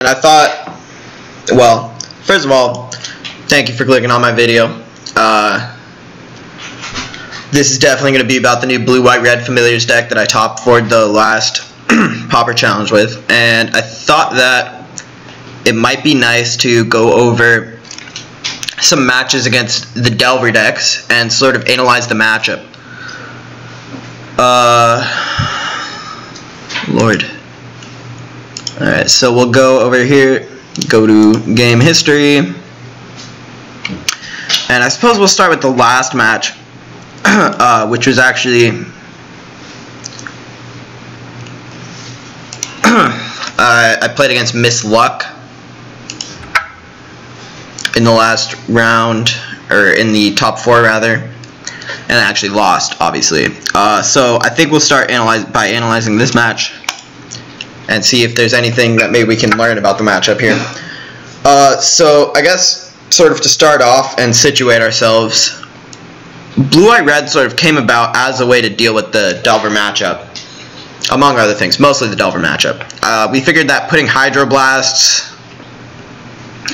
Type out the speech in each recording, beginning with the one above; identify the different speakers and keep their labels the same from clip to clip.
Speaker 1: I thought, well, first of all, thank you for clicking on my video. This is definitely going to be about the new blue, white, red Familiars deck that I top 4'd the last Pauper challenge with, and I thought that it might be nice to go over some matches against the Delver decks and sort of analyze the matchup. Lord. Alright, so we'll go over here, go to game history, and I suppose we'll start with the last match, which was actually I played against Miss Luck in the last round, or in the top 4 rather, and I actually lost, obviously. So I think we'll start by analyzing this match and see if there's anything that maybe we can learn about the matchup here. So I guess sort of to start off and situate ourselves, blue, white, red sort of came about as a way to deal with the Delver matchup, among other things, mostly the Delver matchup. We figured that putting Hydroblasts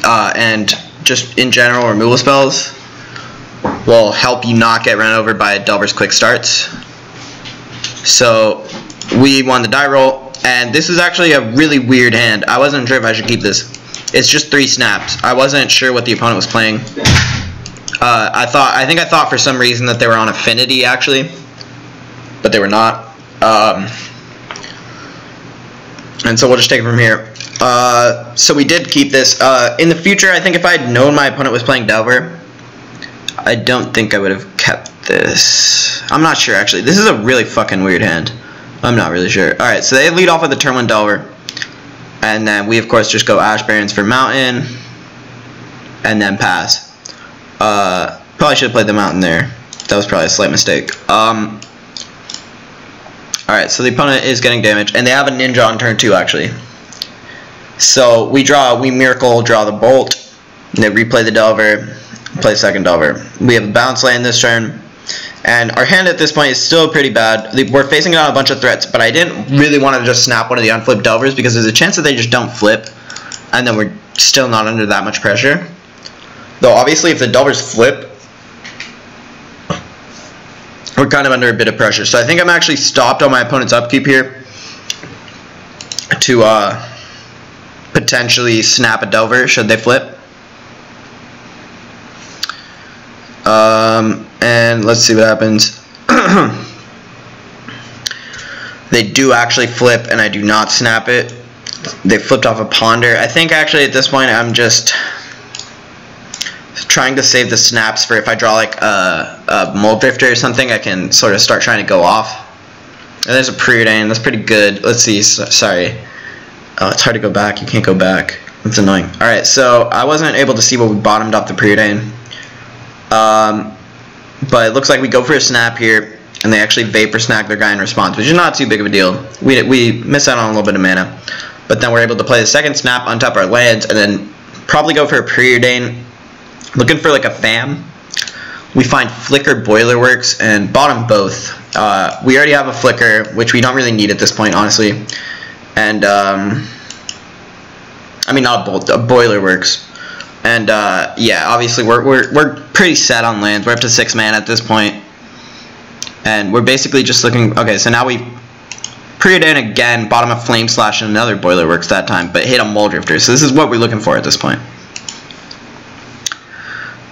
Speaker 1: and just in general removal spells will help you not get run over by Delver's quick starts. So we won the die roll, and this is actually a really weird hand. I wasn't sure if I should keep this. It's just 3 snaps. I wasn't sure what the opponent was playing. I think I thought for some reason that they were on Affinity actually, but they were not. And so we'll just take it from here. So we did keep this. In the future, I think if I had known my opponent was playing Delver, I don't think I would have kept this. I'm not sure actually. This is a really fucking weird hand. I'm not really sure. Alright, so they lead off with the turn 1 Delver. And then we of course just go Ash Barrens for Mountain. And then pass. Probably should have played the Mountain there. That was probably a slight mistake. Alright, so the opponent is getting damage. And they have a Ninja on turn 2 actually. So we Miracle, draw the Bolt. And they replay the Delver. Play second Delver. We have a Bounce Land this turn. And our hand at this point is still pretty bad. We're facing it on a bunch of threats, but I didn't really want to just snap one of the unflipped Delvers because there's a chance that they just don't flip, and then we're still not under that much pressure. Though obviously if the Delvers flip, we're kind of under a bit of pressure. So I think I'm actually stopped on my opponent's upkeep here to potentially snap a Delver should they flip. And let's see what happens. They do actually flip, and I do not snap it. They flipped off a Ponder. I think actually at this point I'm just trying to save the snaps for if I draw like a Mold Drifter or something, I can sort of start trying to go off. And there's a Preordain. That's pretty good. Let's see. Sorry. Oh, it's hard to go back. You can't go back. That's annoying. Alright, so I wasn't able to see what we bottomed off the Preordain. But it looks like we go for a snap here, and they actually Vapor Snag their guy in response, which is not too big of a deal. We miss out on a little bit of mana, but then we're able to play the second snap, untap our lands, and then probably go for a Preordain, looking for like a FAM. We find Flicker, Boilerworks, and bottom both. We already have a Flicker, which we don't really need at this point, honestly, and I mean not a Boilerworks. And yeah, obviously we're pretty set on lands. We're up to 6 mana at this point, and we're basically just looking. Okay, so now we Preordain again, bottom of Flame Slash, and another Boilerworks that time, but hit a Mold Drifter. So this is what we're looking for at this point.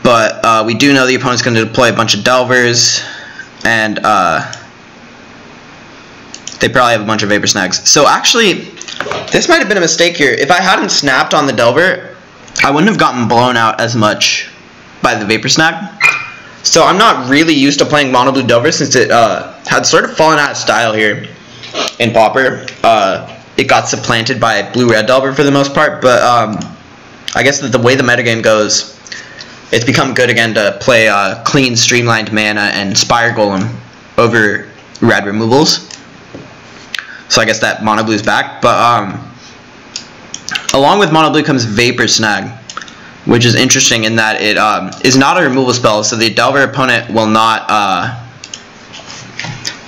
Speaker 1: But we do know the opponent's going to deploy a bunch of Delvers, and they probably have a bunch of Vapor Snags. So actually, this might have been a mistake here. If I hadn't snapped on the Delver, I wouldn't have gotten blown out as much by the Vapor Snag. So I'm not really used to playing Mono Blue Delver since it had sort of fallen out of style here in Pauper. It got supplanted by Blue Red Delver for the most part, but I guess that the way the metagame goes, it's become good again to play clean, streamlined mana and Spire Golem over red removals. So I guess that Mono Blue's back, but along with Mono Blue comes Vapor Snag, which is interesting in that it is not a removal spell, so the Delver opponent will not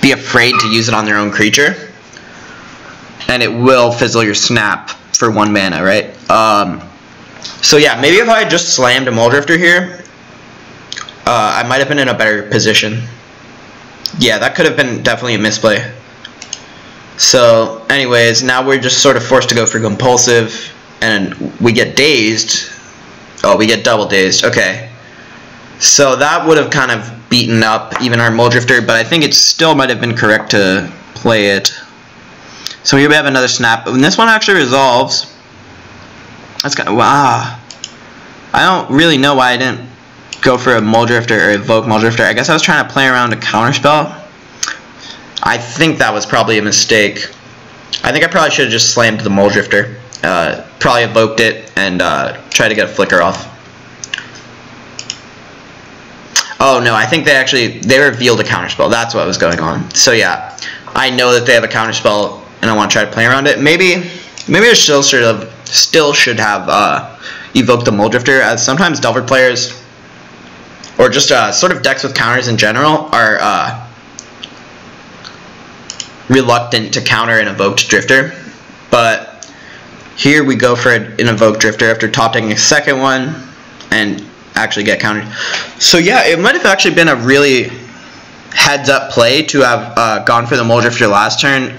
Speaker 1: be afraid to use it on their own creature, and it will fizzle your snap for 1 mana, right? So yeah, maybe if I had just slammed a Muldrifter here, I might have been in a better position. Yeah, that could have been definitely a misplay. So anyways, now we're just sort of forced to go for compulsive, and we get dazed. Oh, we get double dazed. Okay. So that would have kind of beaten up even our Muldrifter, but I think it still might have been correct to play it. So here we have another snap, and this one actually resolves. That's kind of, wow. I don't really know why I didn't go for a Muldrifter or evoke Muldrifter. I guess I was trying to play around a counterspell. I think that was probably a mistake. I think I probably should have just slammed the Muldrifter. Probably evoked it and tried to get a flicker off. Oh no, I think they revealed a counterspell. That's what was going on. So yeah, I know that they have a counterspell, and I want to try to play around it. Maybe I still should have evoked the Muldrifter, as sometimes Delver players, or just sort of decks with counters in general, are reluctant to counter an evoked Drifter. But here we go for an evoked Drifter after top decking a second one and actually get countered. So yeah, it might have actually been a really heads up play to have gone for the Muldrifter last turn,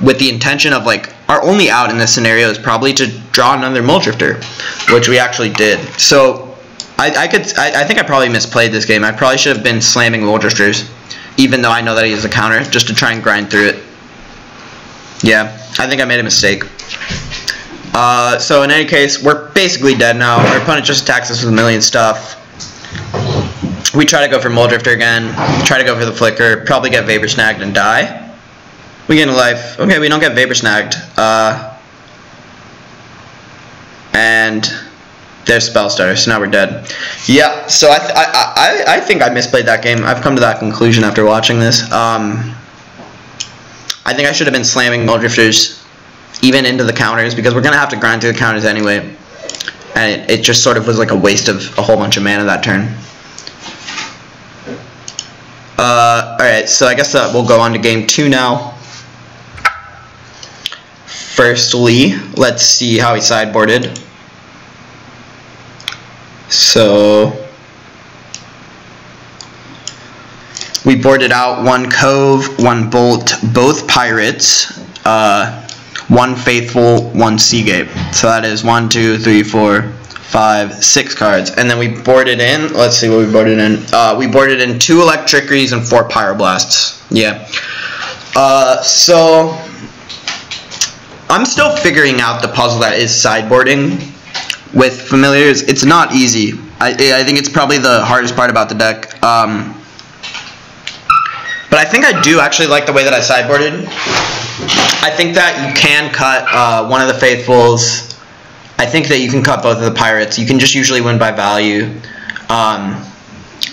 Speaker 1: with the intention of, like, our only out in this scenario is probably to draw another Muldrifter, which we actually did. So I think I probably misplayed this game. I probably should have been slamming Muldrifters, even though I know that he has a counter, just to try and grind through it. Yeah, I think I made a mistake. So in any case, we're basically dead now. Our opponent just attacks us with a million stuff. We try to go for Muldrifter again, try to go for the Flicker, probably get Vapor Snagged and die. We gain a life. Okay, we don't get Vapor Snagged. And there's Spell Starter, so now we're dead. Yeah, so I think I misplayed that game. I've come to that conclusion after watching this. I think I should have been slamming Muldrifters even into the counters, because we're going to have to grind through the counters anyway. And it just sort of was like a waste of a whole bunch of mana that turn. Alright, so I guess we'll go on to game 2 now. Firstly, let's see how he sideboarded. So we boarded out 1 Cove, 1 Bolt, both Pirates, 1 Faithful, 1 Seagate. So that is 1, 2, 3, 4, 5, 6 cards. And then we boarded in, let's see what we boarded in. We boarded in 2 Electricries and 4 Pyroblasts. Yeah. So I'm still figuring out the puzzle that is sideboarding with Familiars. It's not easy. I think it's probably the hardest part about the deck. But I think I do actually like the way that I sideboarded. I think that you can cut one of the Faithfuls. I think that you can cut both of the Pirates. You can just usually win by value.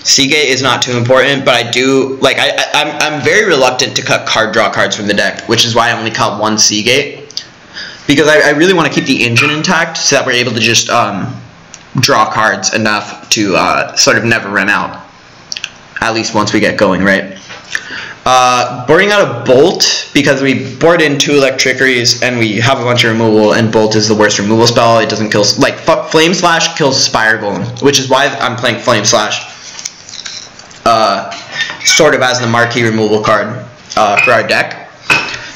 Speaker 1: Seagate is not too important, but I do, like, I'm very reluctant to cut card draw cards from the deck, which is why I only cut 1 Seagate. Because I really want to keep the engine intact so that we're able to just draw cards enough to sort of never run out. At least once we get going, right? Boarding out a Bolt, because we board in 2 Electricries and we have a bunch of removal, and Bolt is the worst removal spell. It doesn't kill, like, Flame Slash kills Spire Golem, which is why I'm playing Flame Slash sort of as the marquee removal card for our deck.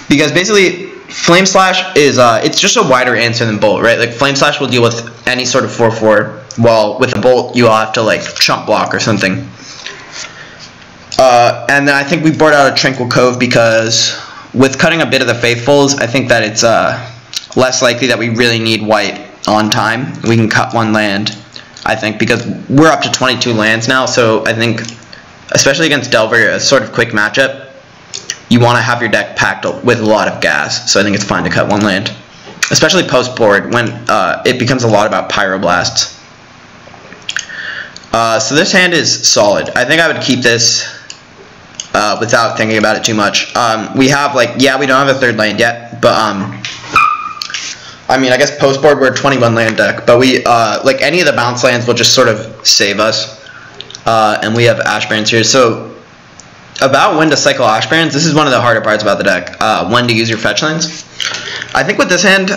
Speaker 1: Because basically Flame Slash is it's just a wider answer than Bolt, right? Like, Flame Slash will deal with any sort of 4/4, while with a Bolt you'll have to, like, chump block or something. And then I think we board out a Tranquil Cove, because with cutting a bit of the Faithfuls, I think that it's less likely that we really need white on time. We can cut 1 land, I think, because we're up to 22 lands now, so I think, especially against Delver, a sort of quick matchup, you want to have your deck packed with a lot of gas, so I think it's fine to cut 1 land. Especially post-board, when it becomes a lot about Pyroblasts. So this hand is solid. I think I would keep this without thinking about it too much. We have, like, yeah, we don't have a 3rd land yet, but I mean, I guess post-board we're a 21 land deck, but we, like, any of the bounce lands will just sort of save us. And we have Ashbarrens here. So about when to cycle Ashbarrens, this is one of the harder parts about the deck. When to use your fetch lands. I think with this hand,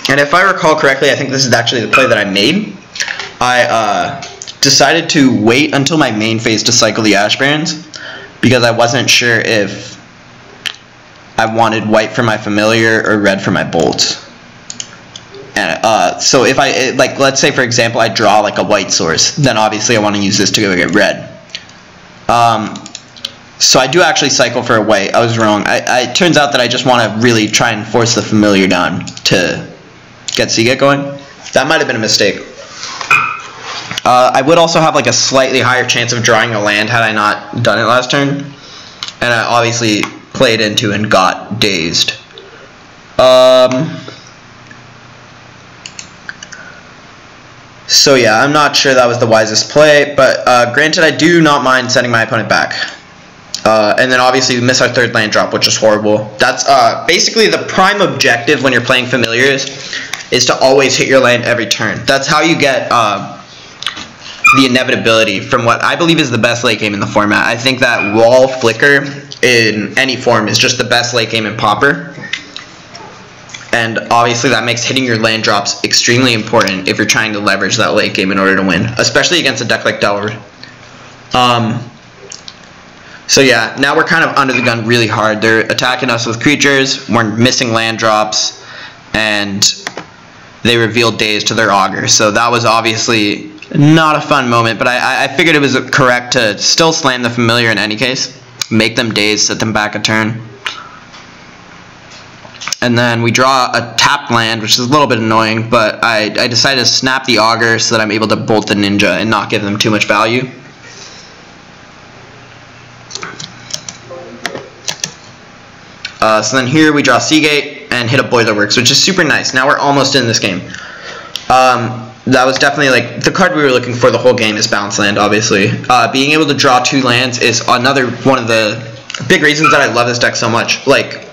Speaker 1: And if I recall correctly, I think this is actually the play that I made. I decided to wait until my main phase to cycle the Ash Barons because I wasn't sure if I wanted white for my Familiar or red for my Bolts. And so if I, like, let's say for example I draw like a white source, then obviously I want to use this to go get red. So I do actually cycle for a white. I was wrong. It turns out that I just want to really try and force the Familiar down to get Seagate going. That might have been a mistake. I would also have like a slightly higher chance of drawing a land had I not done it last turn. And I obviously played into and got dazed. So yeah, I'm not sure that was the wisest play, but granted I do not mind sending my opponent back. And then obviously we miss our third land drop, which is horrible. That's basically the prime objective when you're playing Familiars, is to always hit your land every turn. That's how you get the inevitability from what I believe is the best late game in the format. I think that Wall Flicker in any form is just the best late game in Pauper. And obviously that makes hitting your land drops extremely important if you're trying to leverage that late game in order to win, especially against a deck like Delver. So yeah, now we're kind of under the gun really hard. They're attacking us with creatures, we're missing land drops, and they revealed Daze to their Augur. So that was obviously not a fun moment, but I figured it was correct to still slam the Familiar in any case. Make them Daze, set them back a turn. And then we draw a tapped land, which is a little bit annoying, but I decided to snap the Augur so that I'm able to bolt the Ninja and not give them too much value. So then here we draw Seagate and hit a Boilerworks, which is super nice. Now we're almost in this game. That was definitely like the card we were looking for the whole game is Bounce Land, obviously. Being able to draw 2 lands is another one of the big reasons that I love this deck so much. Like,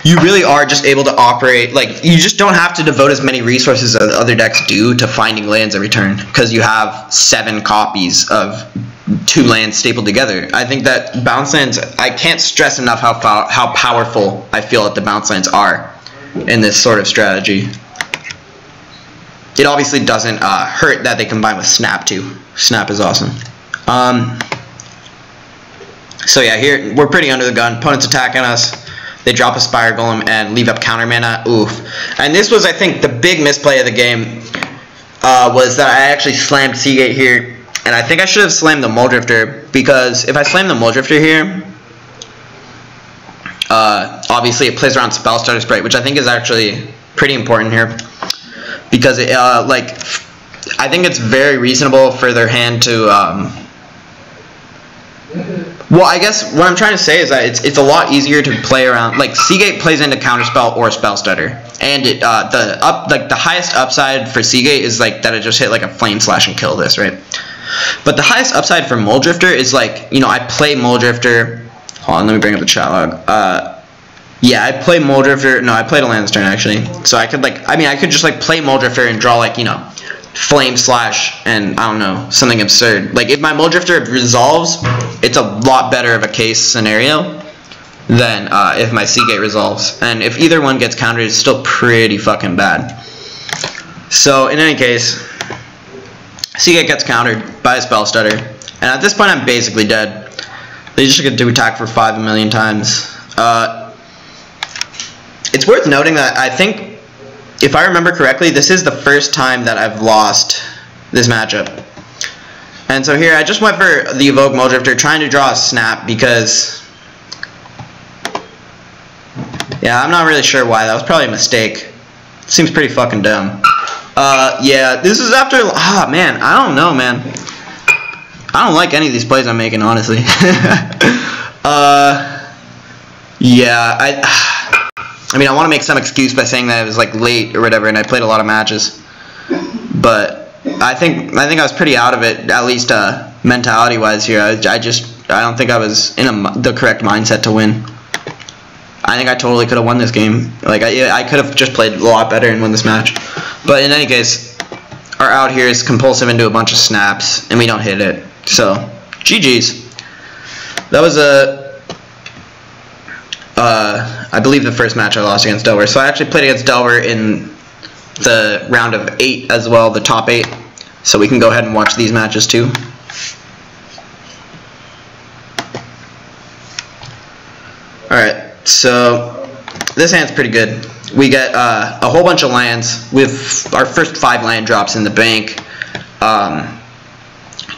Speaker 1: you really are just able to operate, like, you just don't have to devote as many resources as other decks do to finding lands every turn, because you have 7 copies of 2 lands stapled together. I think that bounce lands, I can't stress enough how powerful I feel that the bounce lands are in this sort of strategy. It obviously doesn't hurt that they combine with Snap too. Snap is awesome. So yeah, here we're pretty under the gun. Opponent's attacking us. They drop a Spire Golem and leave up counter mana. Oof. And this was, I think, the big misplay of the game. Was that I actually slammed Seagate here. And I think I should have slammed the Muldrifter, because if I slam the Muldrifter here, obviously it plays around Spellstarter Sprite, which I think is actually pretty important here, because it, like, I think it's very reasonable for their hand to, well, I guess what I'm trying to say is that it's a lot easier to play around. Like, Seagate plays into Counterspell or Spellstutter, and it the highest upside for Seagate is like that it just hit like a Flame Slash and kill this, right? But the highest upside for Muldrifter is like, you know, I play Muldrifter. Hold on, let me bring up the chat log. Yeah, I play Muldrifter. No, I played a land this turn actually. So I could like, I mean, I could just like play Muldrifter and draw like, you know, Flame Slash and I don't know, something absurd. Like if my Muldrifter resolves, it's a lot better of a case scenario than if my Seagate resolves. And if either one gets countered, it's still pretty fucking bad. So in any case, Seagate gets countered by a Spellstutter, and at this point I'm basically dead. They just get to attack for 5 a million times. It's worth noting that I think, if I remember correctly, this is the first time that I've lost this matchup. And so here I just went for the Evoke Muldrifter, trying to draw a Snap, because, yeah, I'm not really sure why. That was probably a mistake. It seems pretty fucking dumb. Yeah, this is after, man, I don't know, man. I don't like any of these plays I'm making, honestly. Yeah, I mean, I want to make some excuse by saying that it was like late or whatever, and I played a lot of matches. But I think I was pretty out of it, at least mentality-wise here. I don't think I was in the correct mindset to win. I think I totally could have won this game. Like I could have just played a lot better and won this match. But in any case, our out here is compulsive into a bunch of snaps, and we don't hit it. So GG's. That was a I believe the first match I lost against Delaware. So I actually played against Delaware in the round of 8 as well, the top 8. So we can go ahead and watch these matches too. Alright, so this hand's pretty good. We get a whole bunch of lands with our first 5 land drops in the bank.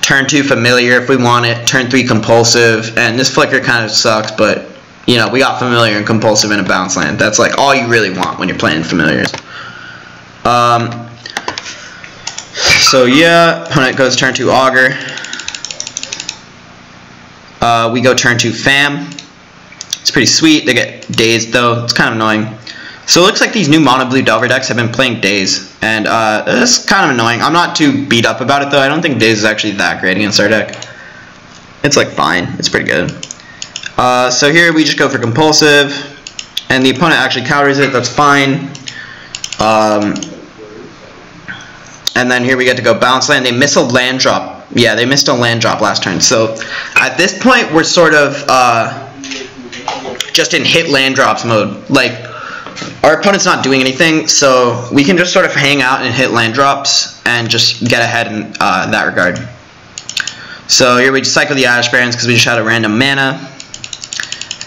Speaker 1: Turn 2 Familiar if we want it. Turn 3 Compulsive. And this flicker kind of sucks, but you know, we got Familiar and Compulsive in a bounce land. That's like all you really want when you're playing Familiars. So yeah, opponent goes turn 2 Augur. We go turn 2 Fam. It's pretty sweet. They get Dazed though. It's kind of annoying. So it looks like these new mono blue Delver decks have been playing Daze, and it's kind of annoying. I'm not too beat up about it though. I don't think Daze is actually that great against our deck. It's like fine. It's pretty good. So here we just go for Compulsive, and the opponent actually counters it. That's fine. And then here we get to go bounce land. They miss a land drop. Yeah, they missed a land drop last turn. So at this point we're sort of just in hit land drops mode. Like, our opponent's not doing anything, so we can just sort of hang out and hit land drops and just get ahead in that regard. So here we just cycle the Ash Barons because we just had a random mana.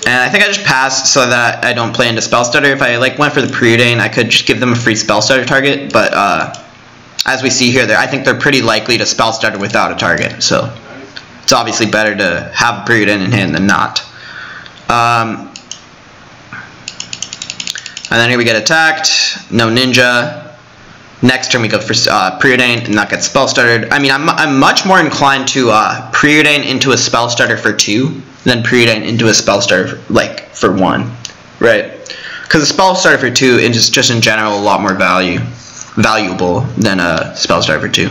Speaker 1: And I think I just passed so that I don't play into Spell Stutter. If I like went for the Preordain, I could just give them a free Spell Stutter target, but as we see here, I think they're pretty likely to Spell Stutter without a target, so it's obviously better to have a Preordain in hand than not. And then here we get attacked, no Ninja. Next turn we go for Preordain and that gets Spell Stuttered. I mean, I'm much more inclined to Preordain into a Spell Stutter for 2 than Preordain into a Spell Stutter like for 1, right? Because a Spell Starter for 2 is just in general a lot more valuable than a Spell Starter for 2.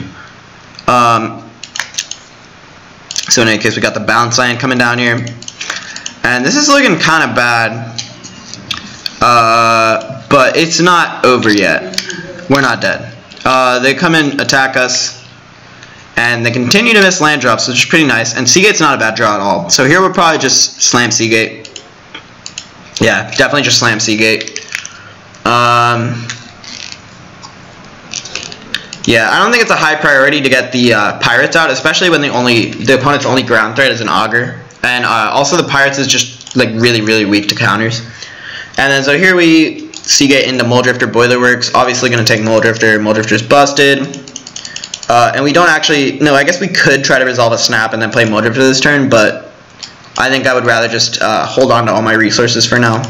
Speaker 1: So in any case, we got the bounce land coming down here, and this is looking kind of bad. But it's not over yet. We're not dead. They come in, attack us, and they continue to miss land drops, which is pretty nice. And Seagate's not a bad draw at all. So here we'll probably just slam Seagate. Yeah, definitely just slam Seagate. Yeah, I don't think it's a high priority to get the Pirates out, especially when the opponent's only ground threat is an Augur. And also the Pirates is just like really weak to counters. And then so here we Seagate into Muldrifter Boilerworks. Obviously going to take Muldrifter. Muldrifter's busted. And we don't actually... No, I guess we could try to resolve a snap and then play Muldrifter this turn, but I think I would rather just hold on to all my resources for now.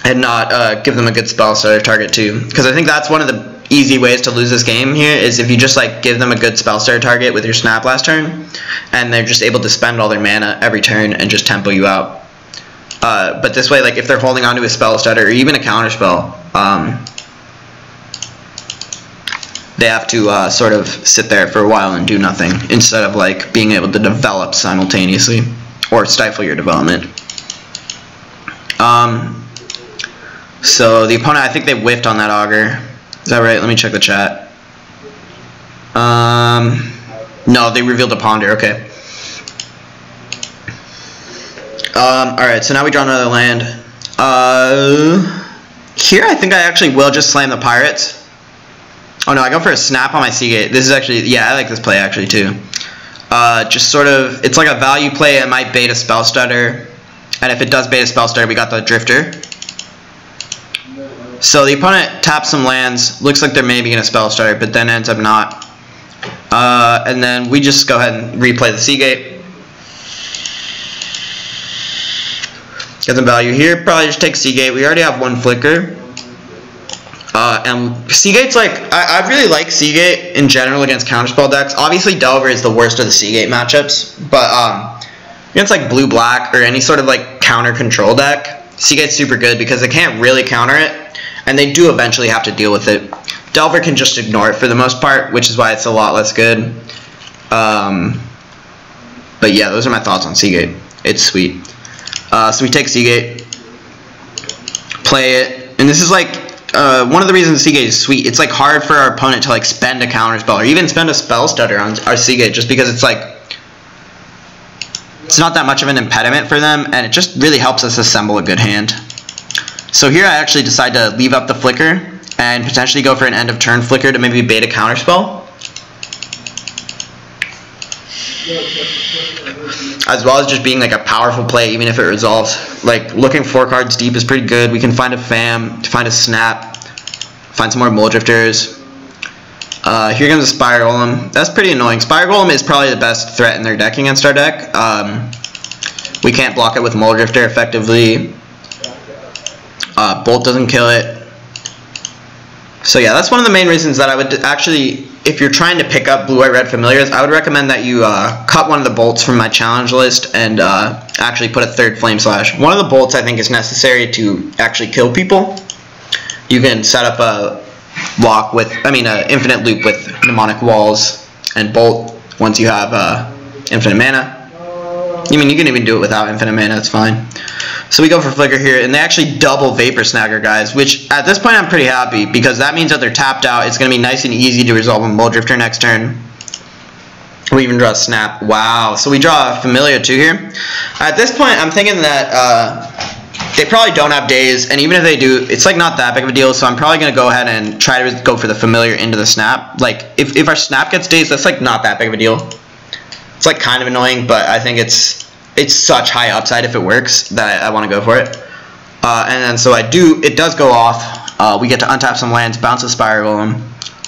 Speaker 1: And not give them a good spell starter target too. Because I think that's one of the easy ways to lose this game here, is if you just like give them a good spell starter target with your snap last turn, and they're just able to spend all their mana every turn and just tempo you out. But this way, like if they're holding onto a spell stutter or even a counter spell, they have to sort of sit there for a while and do nothing instead of like being able to develop simultaneously or stifle your development. So the opponent, I think they whiffed on that Augur. Is that right? Let me check the chat. No, they revealed a Ponder. Okay. Alright, so now we draw another land. Here I think I actually will just slam the Pirates. Oh no, I go for a snap on my Seagate. This is actually, yeah, I like this play actually too. Just sort of, it's like a value play. It might bait a Spell Stutter. And if it does bait a Spell Stutter, we got the Drifter. So the opponent taps some lands. Looks like they're maybe going to Spell Stutter, but then ends up not. And then we just go ahead and replay the Seagate. Get the value here. Probably just take Seagate. We already have one flicker. And Seagate's like, I really like Seagate in general against counterspell decks. Obviously Delver is the worst of the Seagate matchups, but against like blue-black or any sort of like counter control deck, Seagate's super good because they can't really counter it, and they do eventually have to deal with it. Delver can just ignore it for the most part, which is why it's a lot less good. But yeah, those are my thoughts on Seagate. It's sweet. So we take Seagate, play it, and this is like one of the reasons Seagate is sweet. It's like hard for our opponent to like spend a counter spell or even spend a spell stutter on our Seagate, just because it's like it's not that much of an impediment for them, and it just really helps us assemble a good hand. So here I actually decide to leave up the flicker and potentially go for an end of turn flicker to maybe bait a counterspell, as well as just being like a powerful play even if it resolves. Like looking 4 cards deep is pretty good. We can find a fam, find a snap, find some more Mole Drifters. Here comes a Spire Golem. That's pretty annoying. Spire Golem is probably the best threat in their deck against our deck. We can't block it with Mole Drifter effectively. Bolt doesn't kill it. So yeah, that's one of the main reasons that I would actually, if you're trying to pick up Blue-White-Red Familiars, I would recommend that you cut one of the bolts from my challenge list and actually put a 3rd Flame Slash. One of the bolts I think is necessary to actually kill people. You can set up a lock with, an infinite loop with Mnemonic Walls and bolt once you have infinite mana. You can even do it without infinite mana, it's fine. So we go for Flicker here, and they actually double Vapor Snagger, guys, which at this point I'm pretty happy, because that means that they're tapped out. It's going to be nice and easy to resolve a Mole Drifter next turn. We even draw a Snap. Wow. So we draw a Familiar too here. At this point, I'm thinking that they probably don't have Daze, and even if they do, it's like not that big of a deal, so I'm probably going to go ahead and try to go for the Familiar into the Snap. Like, if our Snap gets Dazed, that's like not that big of a deal. It's like kind of annoying, but I think it's such high upside if it works that I want to go for it. And then so it does go off. We get to untap some lands, bounce a Spire Golem,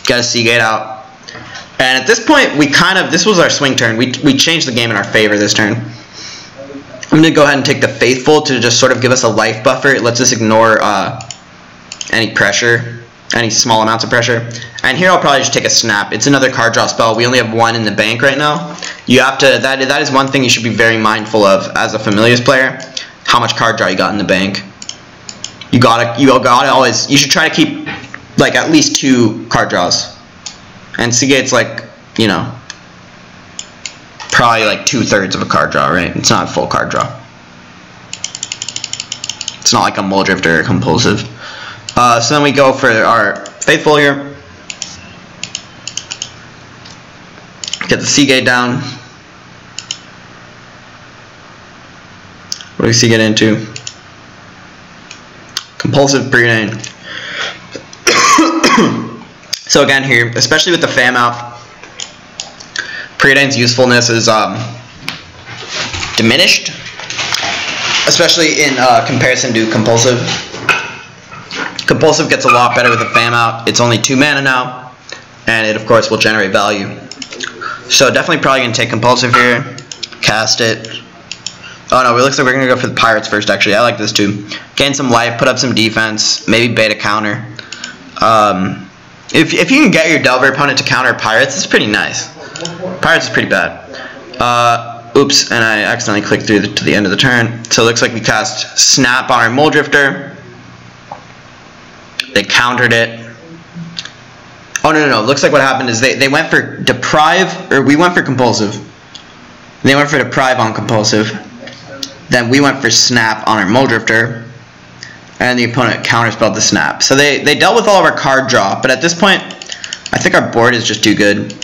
Speaker 1: get a Seagate out. And at this point, this was our swing turn. We changed the game in our favor this turn. I'm going to go ahead and take the Faithful to just sort of give us a life buffer. It lets us ignore any pressure, any small amounts of pressure. And here I'll probably just take a Snap. It's another card draw spell. We only have 1 in the bank right now. You have to, that is one thing you should be very mindful of as a Familiars player, how much card draw you got in the bank. You should try to keep like at least 2 card draws. And Seagate's like, probably like 2/3 of a card draw, right? It's not a full card draw. It's not like a Mole Drifter or Compulsive. So then we go for our Faithful here. Get the Seagate down. What do we Seagate into? Compulsive Preordain. So again here, especially with the fam out, Preordain's usefulness is diminished, especially in comparison to Compulsive. Compulsive gets a lot better with a fam out. It's only 2 mana now, and it of course will generate value. So definitely probably going to take Compulsive here, cast it. Oh no, it looks like we're going to go for the Pirates first actually. I like this too. Gain some life, put up some defense, maybe bait a counter. If you can get your Delver opponent to counter Pirates, it's pretty nice. Pirates is pretty bad. Oops, and I accidentally clicked through to the end of the turn. So it looks like we cast Snap on our Mole Drifter. They countered it. Oh no, looks like what happened is they went for Deprive, or we went for Compulsive. They went for Deprive on Compulsive. Then we went for Snap on our Mole Drifter. And the opponent counterspelled the Snap. So they dealt with all of our card draw, but at this point, I think our board is just too good.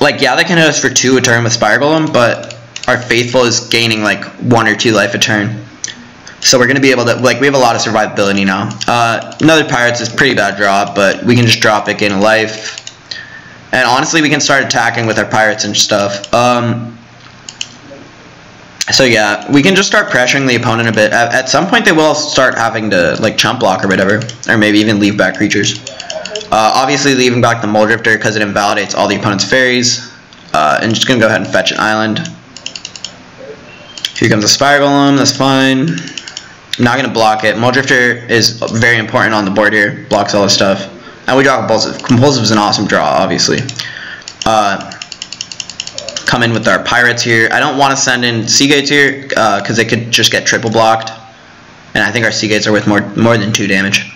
Speaker 1: Like, yeah, they can hit us for 2 a turn with Spire Golem, but our Faithful is gaining like 1 or 2 life a turn. So we're going to be able to, like, we have a lot of survivability now. Another Pirates is pretty bad draw, but we can just drop it, gain a life. And honestly, we can start attacking with our Pirates and stuff. So yeah, we can just start pressuring the opponent a bit. At some point, they will start having to, like, chump block or whatever. Or maybe even leave back creatures. Obviously, leaving back the Mole Drifter because it invalidates all the opponent's fairies. And just going to go ahead and fetch an island. Here comes a Spire Golem, that's fine. I'm not going to block it. Mole Drifter is very important on the board here. Blocks all this stuff. And we draw Compulsive. Compulsive is an awesome draw, obviously. Come in with our Pirates here. I don't want to send in Seagates here because they could just get triple blocked. And I think our Seagates are worth more than 2 damage.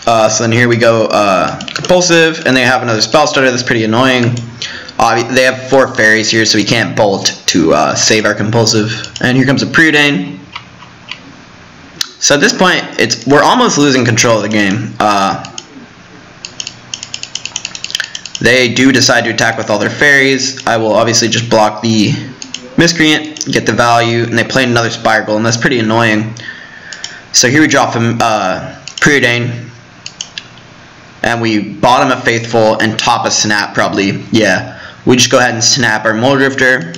Speaker 1: So then here we go Compulsive, and they have another spell starter that's pretty annoying. They have 4 fairies here, so we can't bolt to save our Compulsive. And here comes a Preordain. So at this point, we're almost losing control of the game. they do decide to attack with all their fairies, I will obviously just block the Miscreant, get the value, and they play another Spire Golem. That's pretty annoying. So here we draw from Preordain, and we bottom a Faithful and top a Snap probably. Yeah, we just go ahead and snap our Mulldrifter.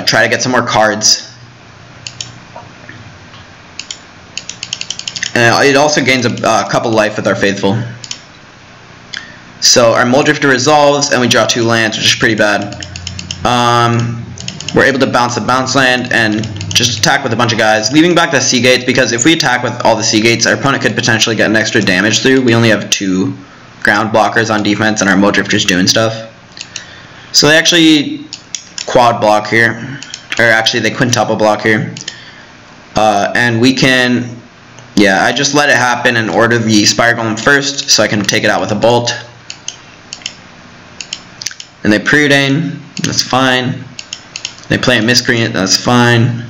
Speaker 1: Try to get some more cards. And it also gains a couple life with our Faithful. So our Mulldrifter resolves, and we draw 2 lands, which is pretty bad. We're able to bounce the bounce land and just attack with a bunch of guys, leaving back the Sea Gates, because if we attack with all the Sea Gates, our opponent could potentially get an extra damage through. We only have 2 ground blockers on defense, and our Mulldrifter's doing stuff. So they actually quad block here, or actually they quintuple block here. And we can, yeah, I just let it happen and order the Spire Golem first, so I can take it out with a Bolt. And they Preordain, that's fine. They play a Miscreant, that's fine.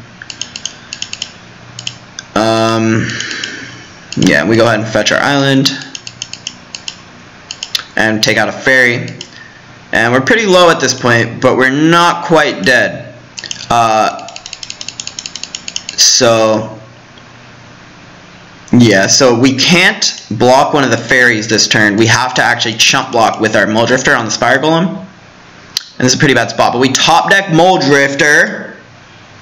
Speaker 1: Yeah, we go ahead and fetch our island and take out a fairy. And we're pretty low at this point, but we're not quite dead. So yeah, so we can't block one of the fairies this turn. We have to actually chump block with our Mulldrifter on the Spire Golem. And this is a pretty bad spot, but we top deck Mulldrifter.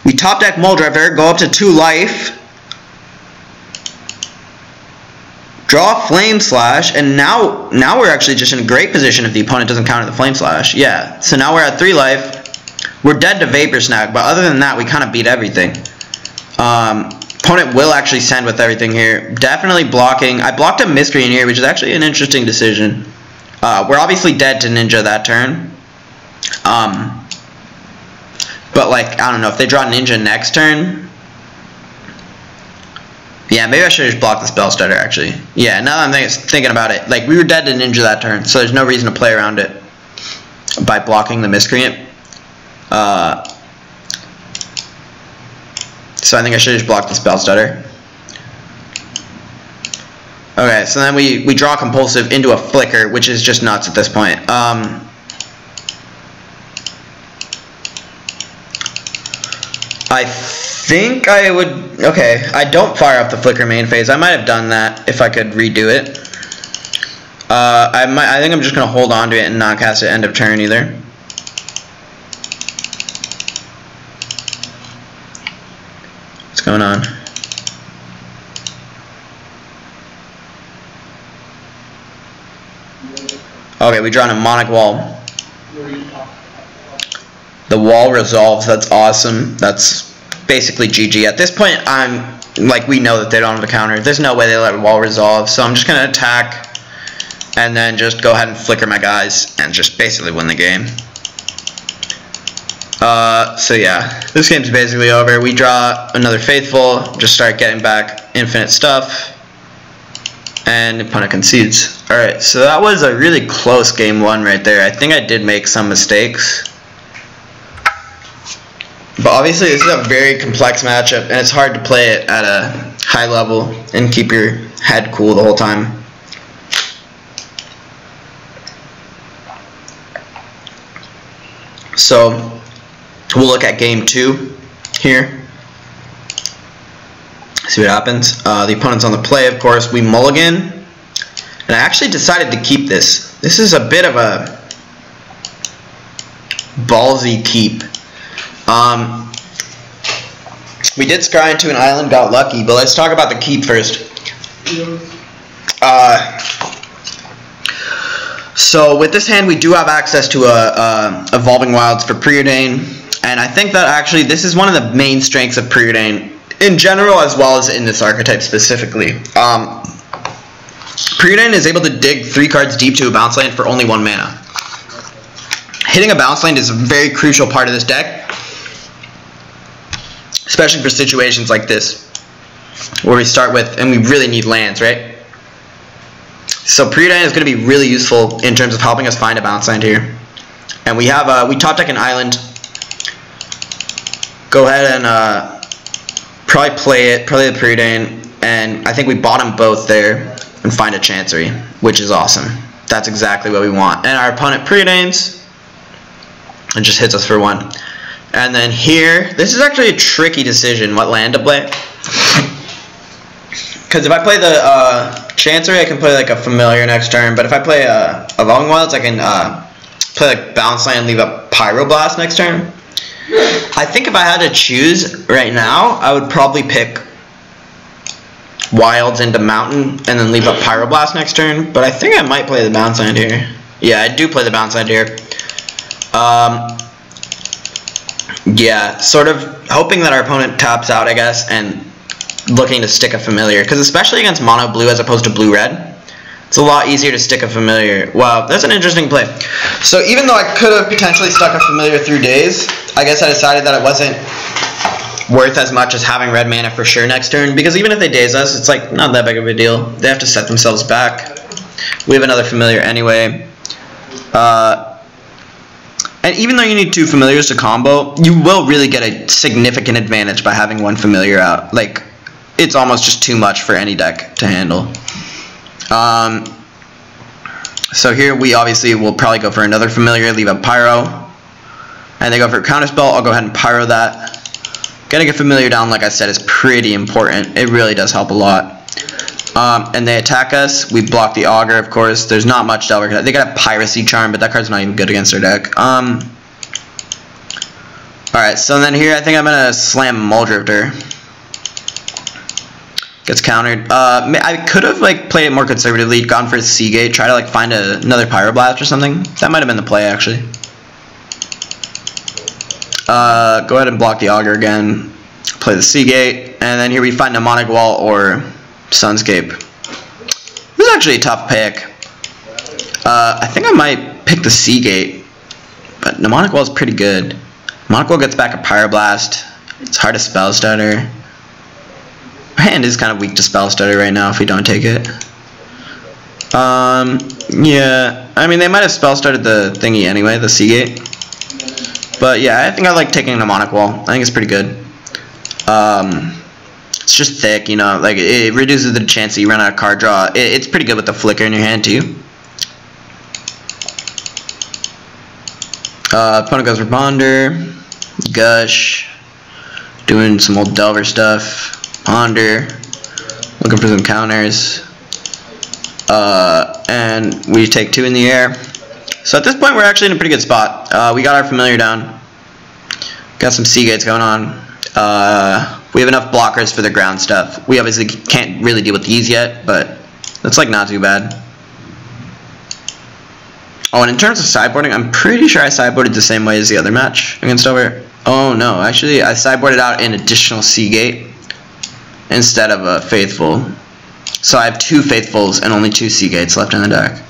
Speaker 1: We top deck Mulldrifter, go up to 2 life. Draw Flame Slash, and now we're actually just in a great position if the opponent doesn't counter the Flame Slash. Yeah, so now we're at 3 life. We're dead to Vapor Snag, but other than that, we kind of beat everything. Opponent will actually send with everything here. Definitely blocking. I blocked a Miscreant here, which is actually an interesting decision. We're obviously dead to Ninja that turn. But like, I don't know, if they draw Ninja next turn, yeah, maybe I should just block the Spell Stutter actually. Yeah, now that I'm thinking about it, like we were dead to Ninja that turn, so there's no reason to play around it by blocking the Miscreant. So I think I should just block the Spell Stutter. Okay, so then we draw Compulsive into a Flicker, which is just nuts at this point. I think I would, okay, I don't fire off the Flicker main phase. I might have done that if I could redo it. I think I'm just going to hold on to it and not cast it end of turn either. What's going on? Okay, we draw a Mnemonic Wall. The wall resolves, that's awesome. That's basically GG. At this point, we know that they don't have a counter. There's no way they let wall resolve, so I'm just going to attack and then just go ahead and flicker my guys and just basically win the game. So yeah, this game's basically over. We draw another Faithful, just start getting back infinite stuff, and the opponent concedes. Alright, so that was a really close game 1 right there. I think I did make some mistakes. But obviously this is a very complex matchup, and it's hard to play it at a high level and keep your head cool the whole time. So we'll look at game 2 here. See what happens. The opponent's on the play, of course. We mulligan, and I actually decided to keep this. This is a bit of a ballsy keep. We did scry into an island, got lucky, but let's talk about the keep first. So with this hand, we do have access to Evolving Wilds for Preordain, and I think that actually this is one of the main strengths of Preordain in general, as well as in this archetype specifically. Preordain is able to dig 3 cards deep to a bounce land for only 1 mana. Hitting a bounce land is a very crucial part of this deck, especially for situations like this, where we start with, and we really need lands, right? So Preordain is going to be really useful in terms of helping us find a bounce land here. And we have, we top deck an island. Go ahead and probably play the Preordain, and I think we bottom both there. and find a Chancery, which is awesome. That's exactly what we want. And our opponent preordains and just hits us for 1. And then here, this is actually a tricky decision what land to play. Because if I play the Chancery, I can play like a Familiar next turn. But if I play Evolving Wilds, I can play like Bounce Land and leave a Pyroblast next turn. I think if I had to choose right now, I would probably pick Wilds into Mountain and then leave a Pyroblast next turn. But I think I might play the Bounce Land here. Yeah, I do play the Bounce Land here. Yeah, sort of hoping that our opponent taps out, I guess, and looking to stick a Familiar. Because especially against mono blue as opposed to blue-red, it's a lot easier to stick a Familiar. Wow, that's an interesting play. So even though I could have potentially stuck a Familiar through Daze, I guess I decided that it wasn't worth as much as having red mana for sure next turn. Because even if they Daze us, it's like not that big of a deal. They have to set themselves back. We have another Familiar anyway. And even though you need 2 Familiars to combo, you will really get a significant advantage by having 1 Familiar out. Like, it's almost just too much for any deck to handle. So here we obviously will probably go for another Familiar, leave a Pyro. And they go for a Counterspell, I'll go ahead and Pyro that. Getting a Familiar down, like I said, is pretty important. It really does help a lot. And they attack us. We block the Augur, of course. There's not much Delver. They got a Piracy Charm, but that card's not even good against their deck. Alright, so then here I think I'm going to slam Muldrifter. Gets countered. I could have like played it more conservatively, gone for a Seagate, try to like find another Pyroblast or something. That might have been the play, actually. Go ahead and block the Augur again. Play the Seagate. And then here we find Mnemonic Wall or Sunscape. This is actually a tough pick. I think I might pick the Seagate, but Mnemonic Wall is pretty good. Mnemonic Wall gets back a Pyroblast. It's hard to Spell Stutter. My hand is kind of weak to Spell Stutter right now if we don't take it. Yeah, I mean they might have Spell Started the thingy anyway, the Seagate. But yeah, I think I like taking Mnemonic Wall. I think it's pretty good. It's just thick, you know, like it reduces the chance that you run out of card draw. It's pretty good with the flicker in your hand too. Opponent goes for Ponder, Gush, doing some old Delver stuff, Ponder, looking for some counters, and we take 2 in the air. So at this point we're actually in a pretty good spot. We got our Familiar down, got some Seagates going on. We have enough blockers for the ground stuff. We obviously can't really deal with these yet, but that's like not too bad. Oh, and in terms of sideboarding, I'm pretty sure I sideboarded the same way as the other match against over. Oh no, actually I sideboarded out an additional Seagate instead of a Faithful. So I have 2 Faithfuls and only 2 Seagates left in the deck.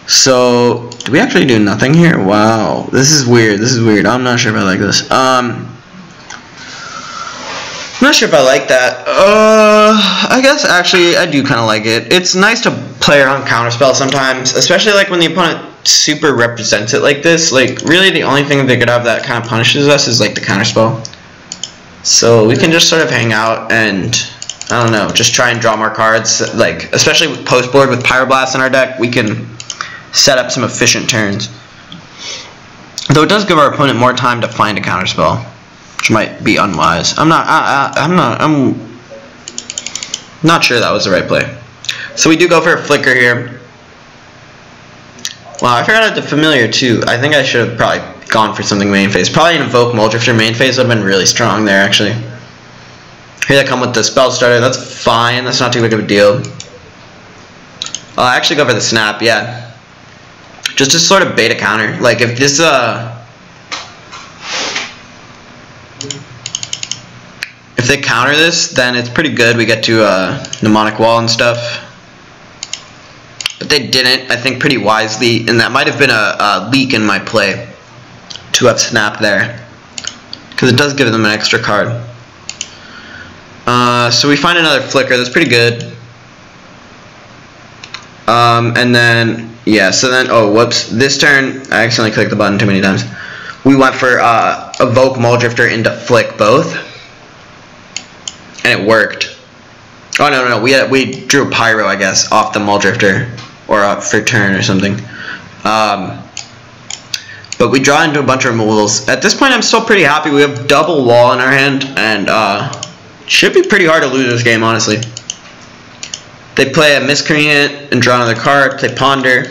Speaker 1: So, do we actually do nothing here? Wow, this is weird. This is weird. I'm not sure if I like this. I'm not sure if I like that. I guess actually I do kind of like it. It's nice to play around Counterspell sometimes, especially like when the opponent super represents it like this. Like, really the only thing they could have that kind of punishes us is like the Counterspell. So we can just sort of hang out and, I don't know, just try and draw more cards. Like, especially with post board with Pyroblast in our deck, we can set up some efficient turns. Though it does give our opponent more time to find a Counterspell, which might be unwise. I'm not sure that was the right play. So we do go for a Flicker here. Wow, I forgot the Familiar too. I think I should have probably gone for something main phase. Probably an Invoke Muldrifter main phase would have been really strong there, actually. Here they come with the Spell Starter. That's fine. That's not too big of a deal. I'll actually go for the Snap, yeah. Just to sort of bait a counter. Like, if this, if they counter this, then it's pretty good. We get to Mnemonic Wall and stuff. But they didn't, I think, pretty wisely. And that might have been a leak in my play to have snapped there. Because it does give them an extra card. So we find another Flicker. That's pretty good. And then, yeah, so then, oh, whoops. This turn, I accidentally clicked the button too many times. We went for Evoke Muldrifter into Flick both. and it worked. Oh no, we drew a pyro, I guess, off the Mole Drifter, or for turn or something. But we draw into a bunch of removals. At this point, I'm still pretty happy. We have double wall in our hand, and should be pretty hard to lose this game, honestly. They play a Miscreant and draw another card. Play Ponder.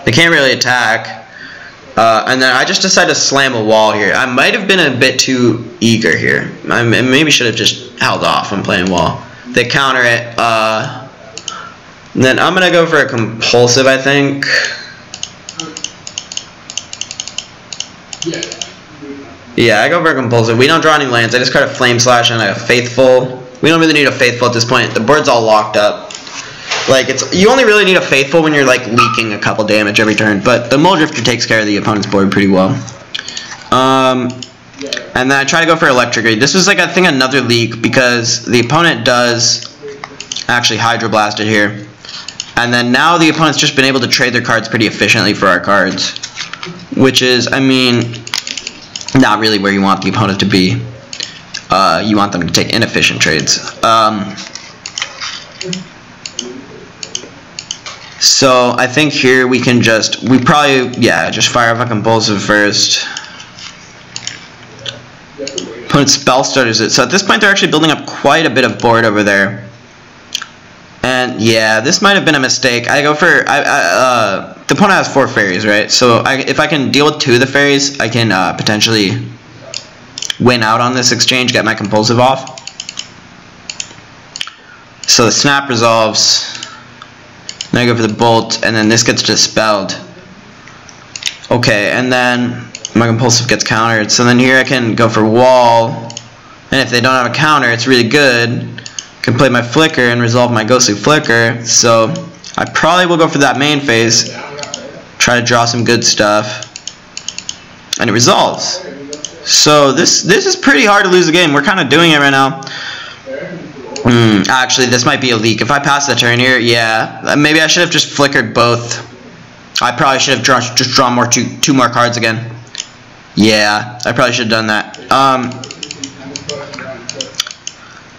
Speaker 1: They can't really attack. And then I just decided to slam a wall here. I might have been a bit too eager here. I maybe should have just held off on playing wall. They counter it. Then I'm going to go for a compulsive, I think. Yeah, I go for a compulsive. We don't draw any lands. I just got a Flame Slash and a Faithful. We don't really need a Faithful at this point. The board's all locked up. Like, you only really need a Faithful when you're like leaking a couple damage every turn. But the Mole Drifter takes care of the opponent's board pretty well. And then I try to go for Electric Raid. This was like, I think, another leak because the opponent does actually Hydro Blast it here. And then now the opponent's just been able to trade their cards pretty efficiently for our cards. Which is, I mean, not really where you want the opponent to be. You want them to take inefficient trades. So I think here we can just, just fire off a compulsive first. Opponent spell stutters it. So at this point they're actually building up quite a bit of board over there. And yeah, this might have been a mistake. I go for, the opponent has 4 fairies, right? So if I can deal with 2 of the fairies, I can potentially win out on this exchange, get my compulsive off. So the snap resolves. Then I go for the bolt, and then this gets dispelled. Okay, and then my compulsive gets countered. So then here I can go for wall, and if they don't have a counter, it's really good. I can play my flicker and resolve my ghostly flicker. So I probably will go for that main phase, try to draw some good stuff, and it resolves. So this is pretty hard to lose the game. We're kind of doing it right now. Actually, this might be a leak. If I pass the turn here, yeah, maybe I should have just flickered both. I probably should have just drawn two more cards again. Yeah, I probably should have done that.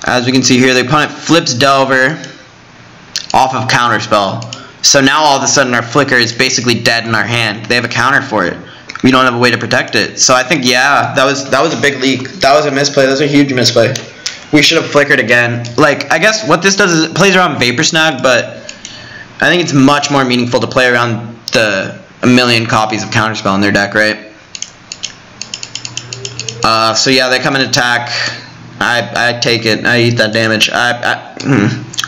Speaker 1: As we can see here, the opponent flips Delver off of Counterspell. So now all of a sudden our flicker is basically dead in our hand. They have a counter for it. We don't have a way to protect it. So I think, yeah, that was a big leak. That was a misplay. That was a huge misplay. We should have flickered again. Like, I guess what this does is it plays around Vapor Snag, but I think it's much more meaningful to play around the 1,000,000 copies of Counterspell in their deck, right? So yeah, they come in attack. I take it. I eat that damage.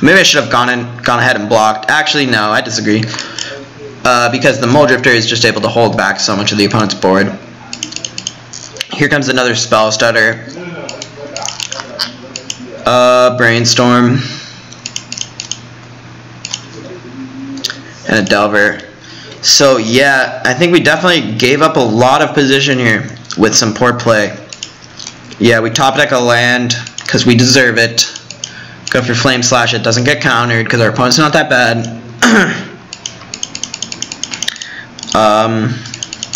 Speaker 1: Maybe I should have gone ahead and blocked. Actually, no, I disagree. Because the Mole Drifter is just able to hold back so much of the opponent's board. Here comes another Spell Stutter. Brainstorm. And a Delver. So yeah, I think we definitely gave up a lot of position here with some poor play. Yeah, we top deck a land because we deserve it. Go for Flame Slash. It doesn't get countered because our opponent's not that bad.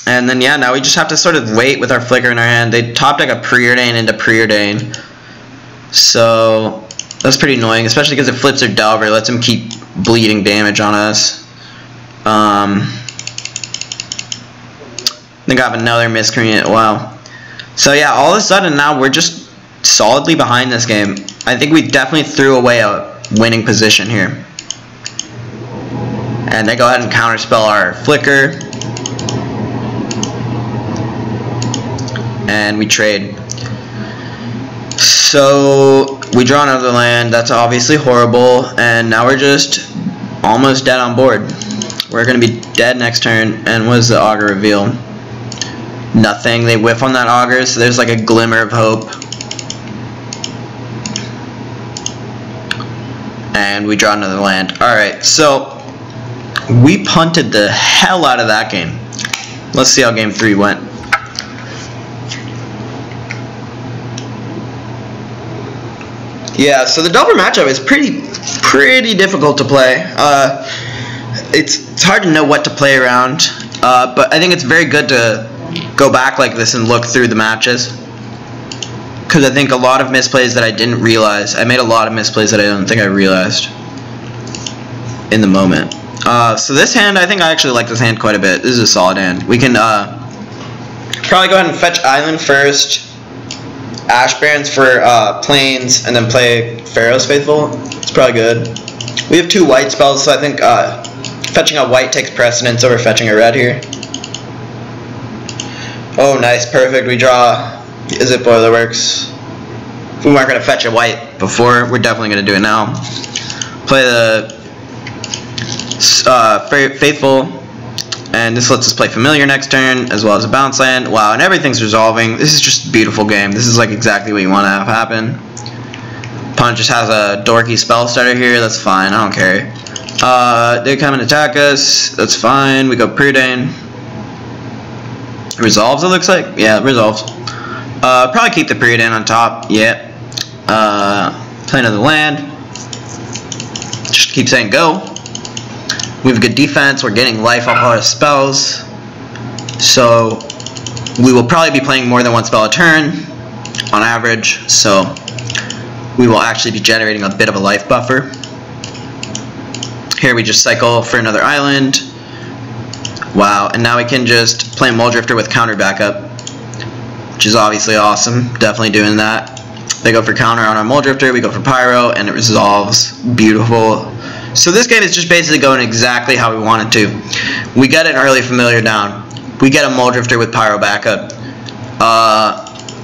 Speaker 1: And then yeah, now we just have to sort of wait with our flicker in our hand. They top deck a Preordain into Preordain. So that's pretty annoying, especially because it flips their Delver, lets them keep bleeding damage on us. I think I have another Miscreant. Wow. So yeah, all of a sudden now we're just solidly behind this game. I think we definitely threw away a winning position here. And they go ahead and counterspell our flicker. And we trade. So we draw another land. That's obviously horrible. And now we're just almost dead on board. We're going to be dead next turn. And what does the Augur reveal? Nothing. They whiff on that Augur, so there's like a glimmer of hope. And we draw another land. Alright, so we punted the hell out of that game. Let's see how game 3 went. Yeah, so the Delver matchup is pretty difficult to play. It's hard to know what to play around, but I think it's very good to go back like this and look through the matches, because I think a lot of misplays that I didn't realize. I made a lot of misplays that I don't think I realized in the moment. So this hand, I think I actually like this hand quite a bit. This is a solid hand. We can probably go ahead and fetch Island first, Ash Barrens for Plains, and then play Pharaoh's Faithful. It's probably good. We have 2 white spells, so I think fetching a white takes precedence over fetching a red here. Oh, nice, perfect. We draw. Is it Boilerworks? If we weren't going to fetch a white before, we're definitely going to do it now. Play the Faithful, and this lets us play Familiar next turn, as well as a bounce land. Wow, and everything's resolving. This is just a beautiful game. This is like exactly what you want to have happen. Opponent just has a dorky spell starter here. That's fine. I don't care. They come and attack us. That's fine. We go Preordain. Resolves, it looks like. Yeah, it resolves. Probably keep the Preordain on top. Yeah. Play another land. Just keep saying go. We have good defense. We're getting life off our spells. So we will probably be playing more than 1 spell a turn on average. So we will actually be generating a bit of a life buffer. Here we just cycle for another island. Wow, and now we can just play Muldrifter with counter backup, which is obviously awesome. Definitely doing that. They go for counter on our Muldrifter, we go for Pyro, and it resolves. Beautiful. So this game is just basically going exactly how we want it to. We get an early Familiar down. We get a Muldrifter with Pyro backup.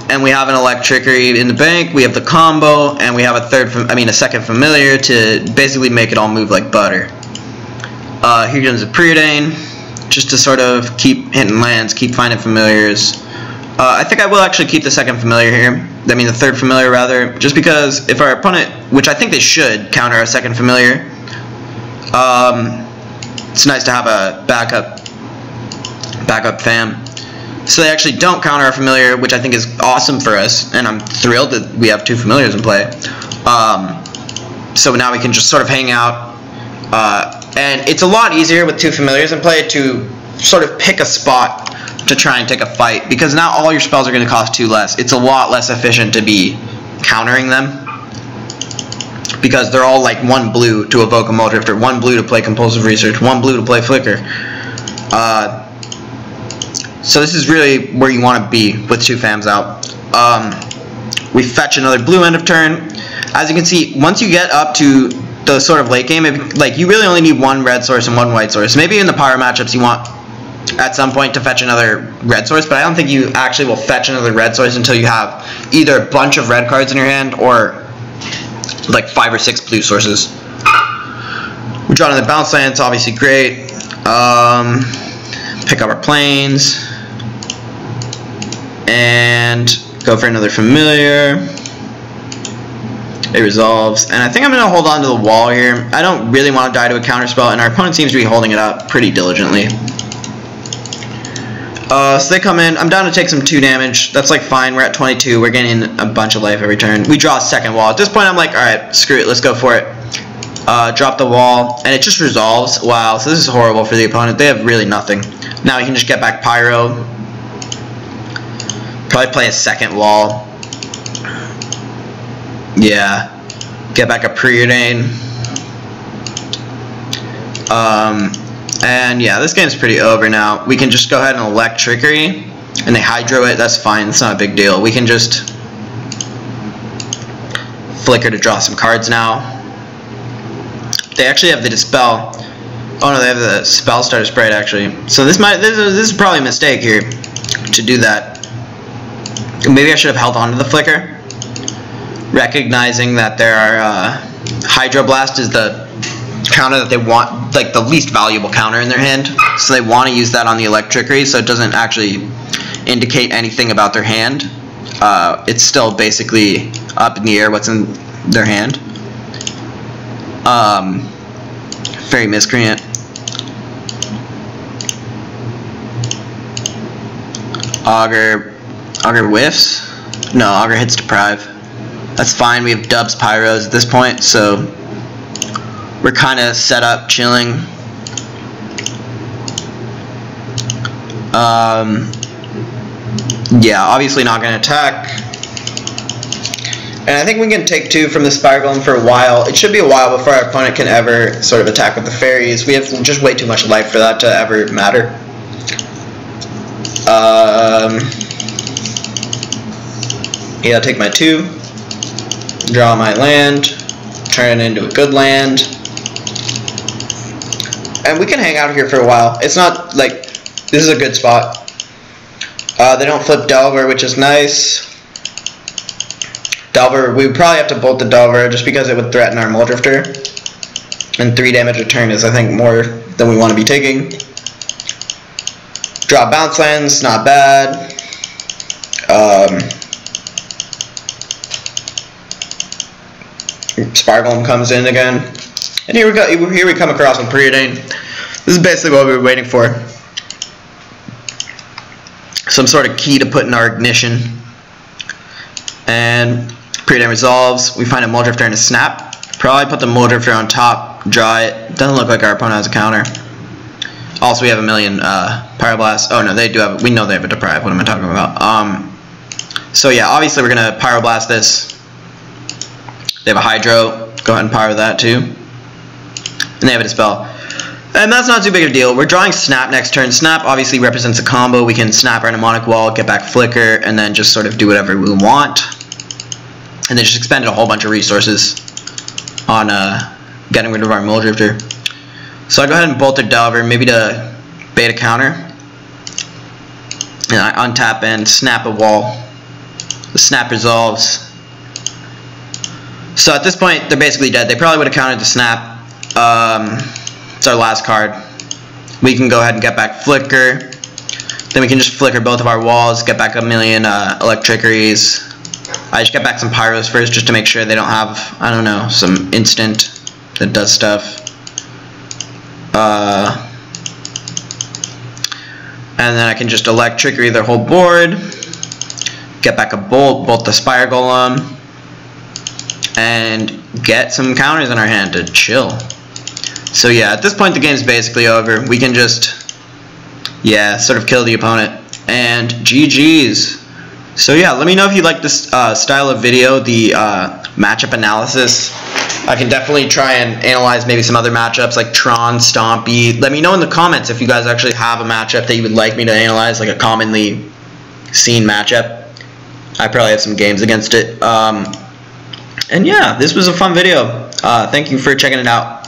Speaker 1: And we have an Electrickery in the bank. We have the combo, and we have a second Familiar to basically make it all move like butter. Here comes a Preordain, just to sort of keep hitting lands, keep finding Familiars. I think I will actually keep the second Familiar here. I mean the third Familiar rather, just because if our opponent, which I think they should, counter our second Familiar, it's nice to have a backup fam. So they actually don't counter our Familiar, which I think is awesome for us, and I'm thrilled that we have 2 Familiars in play. So now we can just sort of hang out, and it's a lot easier with 2 Familiars in play to sort of pick a spot to try and take a fight, because now all your spells are going to cost 2 less. It's a lot less efficient to be countering them, because they're all like 1 blue to evoke a Muldrifter, 1 blue to play Compulsive Research, 1 blue to play Flicker. So this is really where you want to be with 2 fams out. We fetch another blue end of turn. As you can see, once you get up to the sort of late game, like you really only need 1 red source and 1 white source. Maybe in the Pyro matchups you want at some point to fetch another red source, but I don't think you actually will fetch another red source until you have either a bunch of red cards in your hand or like 5 or 6 blue sources. We draw another bounce land. It's obviously great. Pick up our Plains and go for another Familiar. It resolves, and I think I'm going to hold on to the wall here. I don't really want to die to a counterspell, and our opponent seems to be holding it up pretty diligently. So they come in. I'm down to take some 2 damage. That's like fine. We're at 22. We're getting a bunch of life every turn. We draw a second wall. At this point, I'm like, alright, screw it. Let's go for it. Drop the wall, and it just resolves. Wow, so this is horrible for the opponent. They have really nothing. Now you can just get back Pyro. Probably play a second wall. Yeah. Get back a Preordain. And yeah, this game's pretty over now. We can just go ahead and Electrickery, and they Hydro it. That's fine. It's not a big deal. We can just Flicker to draw some cards now. They actually have the Dispel. Oh no, they have the Spell Starter Sprite actually. So this is probably a mistake here to do that. Maybe I should have held on to the Flicker, recognizing that there are Hydroblast is the counter that they want, like the least valuable counter in their hand. So they want to use that on the Electrickery, so it doesn't actually indicate anything about their hand. It's still basically up in the air what's in their hand. Fairy Miscreant. Augur whiffs? No, Augur hits Deprive. That's fine. We have dubs Pyros at this point, so we're kind of set up, chilling. Yeah, obviously not going to attack. And I think we can take 2 from the Spire Golem for a while. It should be a while before our opponent can ever sort of attack with the fairies. We have just way too much life for that to ever matter. Yeah, I'll take my 2, draw my land, turn it into a good land. And we can hang out here for a while. It's not like, this is a good spot. They don't flip Delver, which is nice. Delver, we would probably have to bolt the Delver just because it would threaten our Muldrifter. And 3 damage a turn is, I think, more than we want to be taking. Draw bounce lands, not bad. Spire Golem comes in again. And here we go. Here we come across with Preordain. This is basically what we were waiting for. Some sort of key to put in our ignition. And Preordain resolves. We find a Muldrifter and a Snap. Probably put the Muldrifter on top, draw it. Doesn't look like our opponent has a counter. Also, we have a million Pyroblast. Oh no, they do have. We know they have a Deprive. What am I talking about? So yeah, obviously we're gonna Pyroblast this. They have a Hydro. Go ahead and Pyro that too. And they have a Dispel. And that's not too big of a deal. We're drawing Snap next turn. Snap obviously represents a combo. We can Snap our Mnemonic Wall, get back Flicker, and then just sort of do whatever we want. And they just expended a whole bunch of resources on getting rid of our Muldrifter. So I go ahead and bolt their Delver, maybe to bait a counter. And I untap and Snap a wall. The Snap resolves. So at this point, they're basically dead. They probably would have countered the Snap. It's our last card. We can go ahead and get back Flicker. Then we can just Flicker both of our walls, get back a million Electrickeries. I just get back some Pyros first just to make sure they don't have, I don't know, some instant that does stuff. And then I can just Electrickery their whole board. Get back a bolt the Spire Golem. And get some counters in our hand to chill. So yeah, at this point the game's basically over. We can just, yeah, sort of kill the opponent. And GG's. So yeah, let me know if you like this style of video, the matchup analysis. I can definitely try and analyze maybe some other matchups like Tron, Stompy. Let me know in the comments if you guys actually have a matchup that you would like me to analyze, like a commonly seen matchup. I probably have some games against it. And yeah, this was a fun video. Thank you for checking it out.